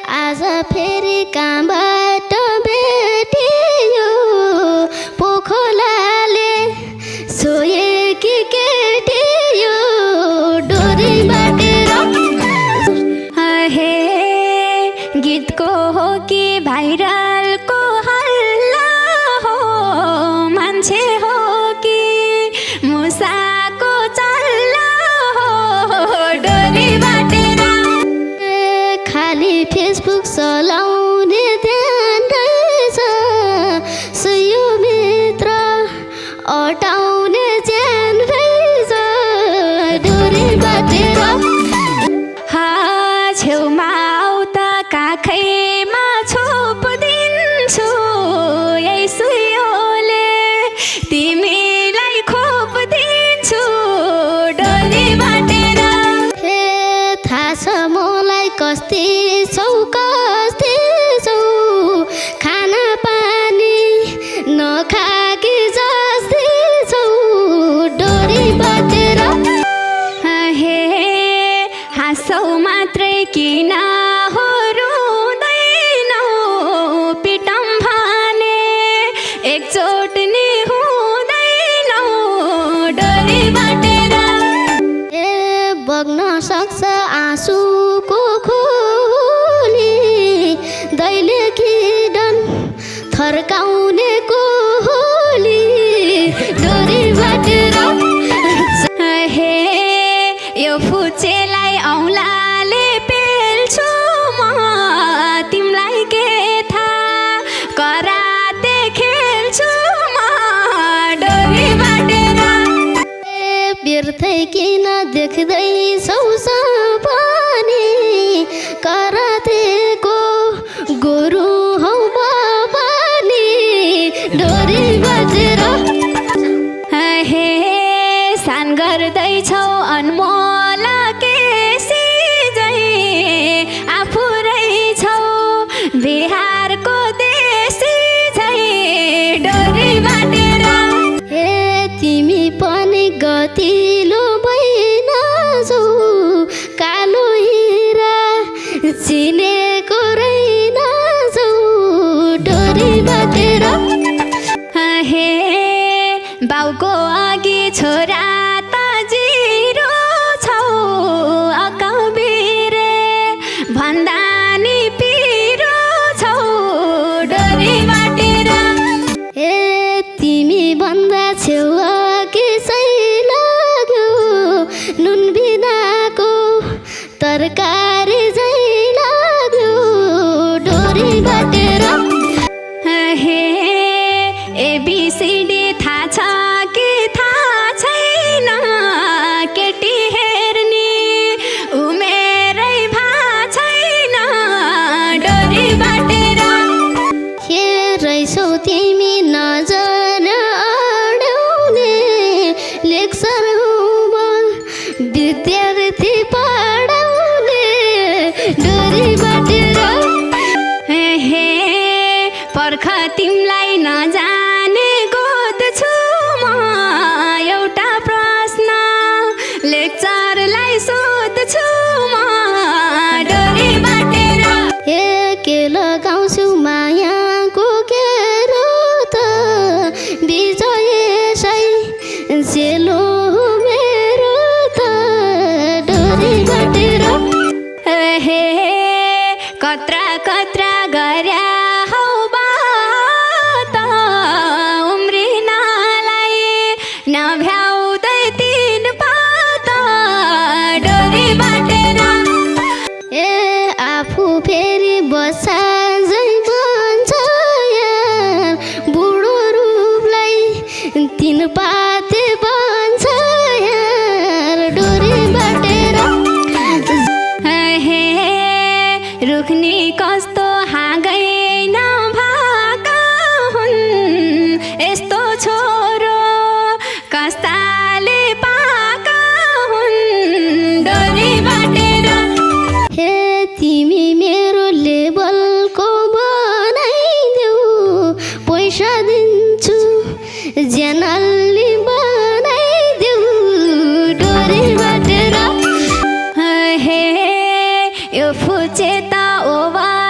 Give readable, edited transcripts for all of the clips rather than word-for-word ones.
आज फेरि कहाँबाट भेटियो पोखोलाले सोएकी केटी यो डोरी बाटेर। हे गीतको हो कि भाइरलको हल्ला हो, मान्छे हो कि मुसाको चल्ला हो डोरी बाटेर। खाली फेसबुक चलाउने ध्यान रहेछ, सुयो मित्र अटाउने ज्यान रहेछ डोरी बाटेर। छेउमा आउ त काखैमा छोपिदिन्छु, यही सुयोले तिमीलाई खोपिदिन्छु डोरी बाटेर। हे थाहा छ मलाई कस्ती छौ कस्ती छौ, खाना पानी नखाकी जस्ती छौ डोरी बाटेर। हे हाँसौ मात्रै किन हो रुँदैनौ, पिटम भने एकचोट नि हुँदैनौ डोरी बाटेर। ए बग्न सक्छ आँसुको खोली, दैलेकी डन थर्काउने कोली डोरी बाटेर। हे यो फुचेलाई औँलाले पेल्छु म, तिमीलाई के थाहा कराते खेल्छु म डोरी बाटेर। ए बिर्थै किन देख्दैछौ सपनी, करातेको गुरु हौ बाबानी डोरी बाटेर। हे सान गर्दैछौ अनमोल केसी झै, आफू रहेछौ बिहारको देशी झै डोरी बाटेर। हे तिमी पनि गतिलो भइनछौ, कालो हिरा चिनेको रहेनछौ डोरी बाटेर। हे बाउको अघि छोरा त जिरो छौ, अकबिरे भन्दा नि पिरो छौ डोरी बाटेर। हे तिमी भन्दा छेउ कसै लाग्यो, नुन बिनाको तरकारी झै लाग्यो डोरी बाटेर। हे एबिसिडी थाहा छ कि थाहा छैन, केटी हेर्ने उमेरै भा छैन डोरी बाटेर। के रहेछौ तिमी नजर अड्याउने, लेक्चर होमवर्क विद्यार्थी पढाउने डोरी बाटेर। हे पर्ख तिमीलाई नजाने गोद्छु म एउटा प्रश्न, लेक्चरलाई सोध्छु म डोरी बाटेर। हे के लगाउँछु मायाको केरो त, विजय यसै सेलो मेरो त डोरी बाटेर। हे कत्रा कत्रा गर्या हौ बात, उम्रिनलाई नभ्याउँदै तीन पात डोरी बाटेर। ए आफू फेरि बसा झै बन्छ यार, बुढो रूपलाई तीन पाते बन्छ यार डोरी बाटेर। हे रुख्ने कस्तो हाँगै नभएका हुन्, यस्तो छोरो कस्ताले पाएका हुन् डोरी बाटेर। हे तिमी मेरो लेबलको बनाइदेऊ, पैसा दिन्छु ज्यानल्ली बनाइदेऊ डोरी बाटेर। हे यो फुचे त ओभर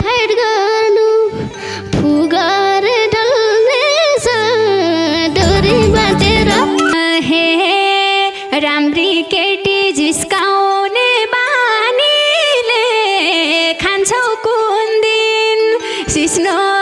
फाइट गर्नु फुगर ढल्नेछ डोरी बाँचेर हे राम्री केटी जिस्काउने बानीले खान्छौ कुन दिन सिस्नो